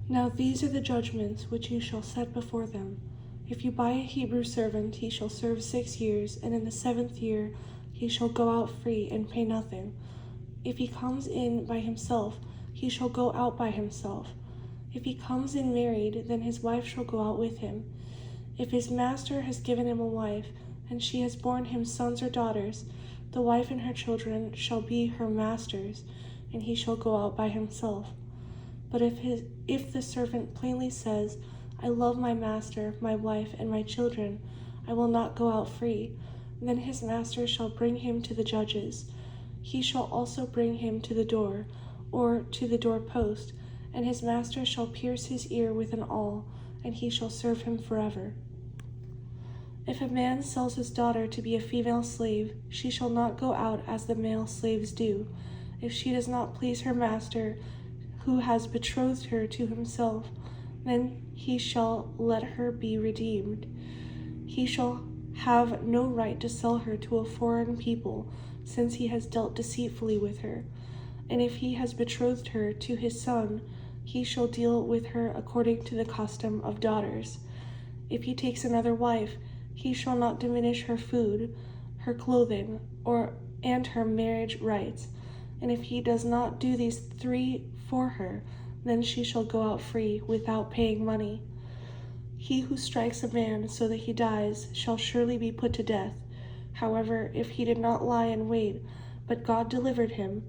Now these are the judgments which you shall set before them. If you buy a Hebrew servant, he shall serve 6 years, and in the 7th year he shall go out free and pay nothing. If he comes in by himself, he shall go out by himself. If he comes in married, then his wife shall go out with him. If his master has given him a wife, and she has borne him sons or daughters, the wife and her children shall be her master's, and he shall go out by himself. But if the servant plainly says, I love my master, my wife, and my children, I will not go out free, then his master shall bring him to the judges. He shall also bring him to the door, or to the doorpost, and his master shall pierce his ear with an awl, and he shall serve him forever. If a man sells his daughter to be a female slave, she shall not go out as the male slaves do. If she does not please her master, who has betrothed her to himself, then he shall let her be redeemed. He shall have no right to sell her to a foreign people, since he has dealt deceitfully with her. And if he has betrothed her to his son, he shall deal with her according to the custom of daughters. If he takes another wife, he shall not diminish her food, her clothing, and her marriage rights. And if he does not do these 3 for her, then she shall go out free without paying money. He who strikes a man so that he dies shall surely be put to death. However, if he did not lie in wait, but God delivered him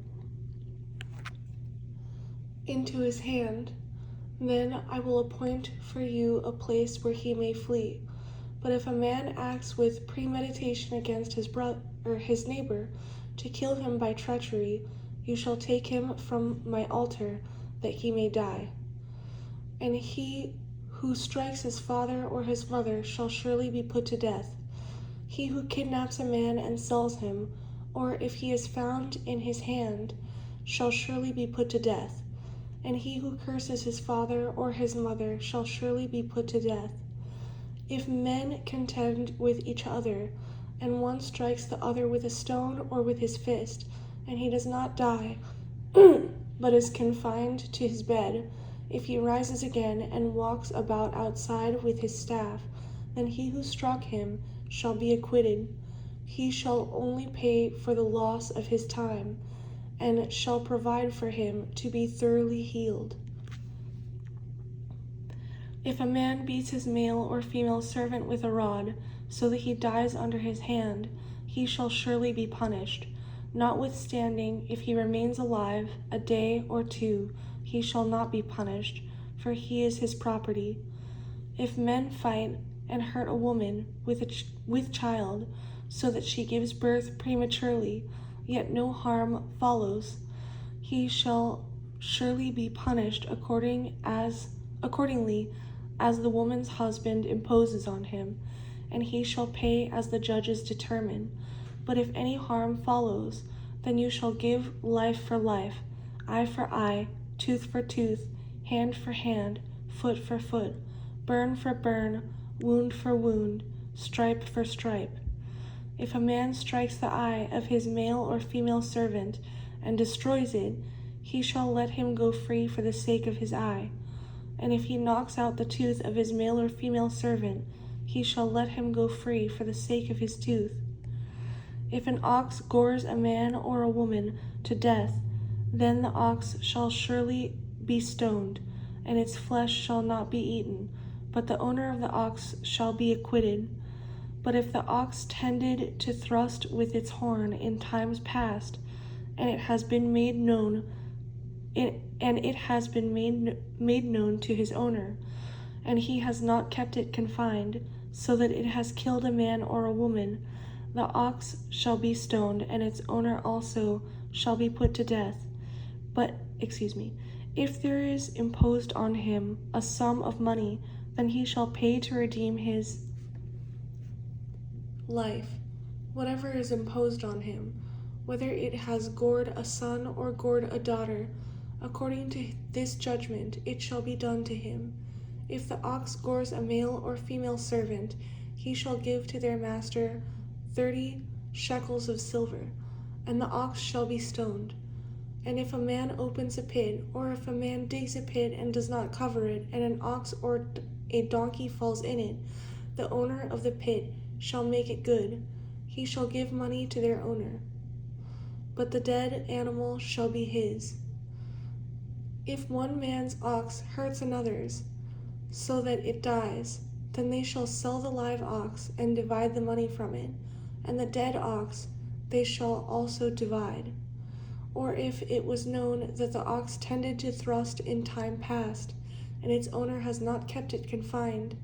into his hand, then I will appoint for you a place where he may flee. But if a man acts with premeditation against his brother or his neighbor to kill him by treachery, you shall take him from my altar, that he may die. And he who strikes his father or his mother shall surely be put to death. He who kidnaps a man and sells him, or if he is found in his hand, shall surely be put to death. And he who curses his father or his mother shall surely be put to death. If men contend with each other, and one strikes the other with a stone or with his fist, and he does not die, but is confined to his bed, if he rises again and walks about outside with his staff, then he who struck him shall be acquitted. He shall only pay for the loss of his time, and shall provide for him to be thoroughly healed. If a man beats his male or female servant with a rod, so that he dies under his hand, he shall surely be punished. Notwithstanding, if he remains alive a day or 2, he shall not be punished, for he is his property. If men fight and hurt a woman with child, so that she gives birth prematurely, yet no harm follows, he shall surely be punished accordingly as the woman's husband imposes on him, and he shall pay as the judges determine. But if any harm follows, then you shall give life for life, eye for eye, tooth for tooth, hand for hand, foot for foot, burn for burn, wound for wound, stripe for stripe. If a man strikes the eye of his male or female servant and destroys it, he shall let him go free for the sake of his eye. And if he knocks out the tooth of his male or female servant, he shall let him go free for the sake of his tooth. If an ox gores a man or a woman to death, then the ox shall surely be stoned, and its flesh shall not be eaten, but the owner of the ox shall be acquitted. But if the ox tended to thrust with its horn in times past, and it has been made known to his owner, and he has not kept it confined, so that it has killed a man or a woman, the ox shall be stoned, and its owner also shall be put to death. If there is imposed on him a sum of money, then he shall pay to redeem his life, whatever is imposed on him, whether it has gored a son or gored a daughter. According to this judgment it shall be done to him. If the ox gores a male or female servant, he shall give to their master 30 shekels of silver, and the ox shall be stoned. And if a man opens a pit, or if a man digs a pit and does not cover it, and an ox or a donkey falls in it, the owner of the pit shall make it good. He shall give money to their owner. But the dead animal shall be his. If one man's ox hurts another's, so that it dies, then they shall sell the live ox and divide the money from it, and the dead ox they shall also divide. Or if it was known that the ox tended to thrust in time past, and its owner has not kept it confined,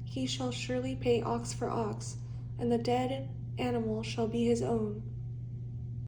he shall surely pay ox for ox, and the dead animal shall be his own.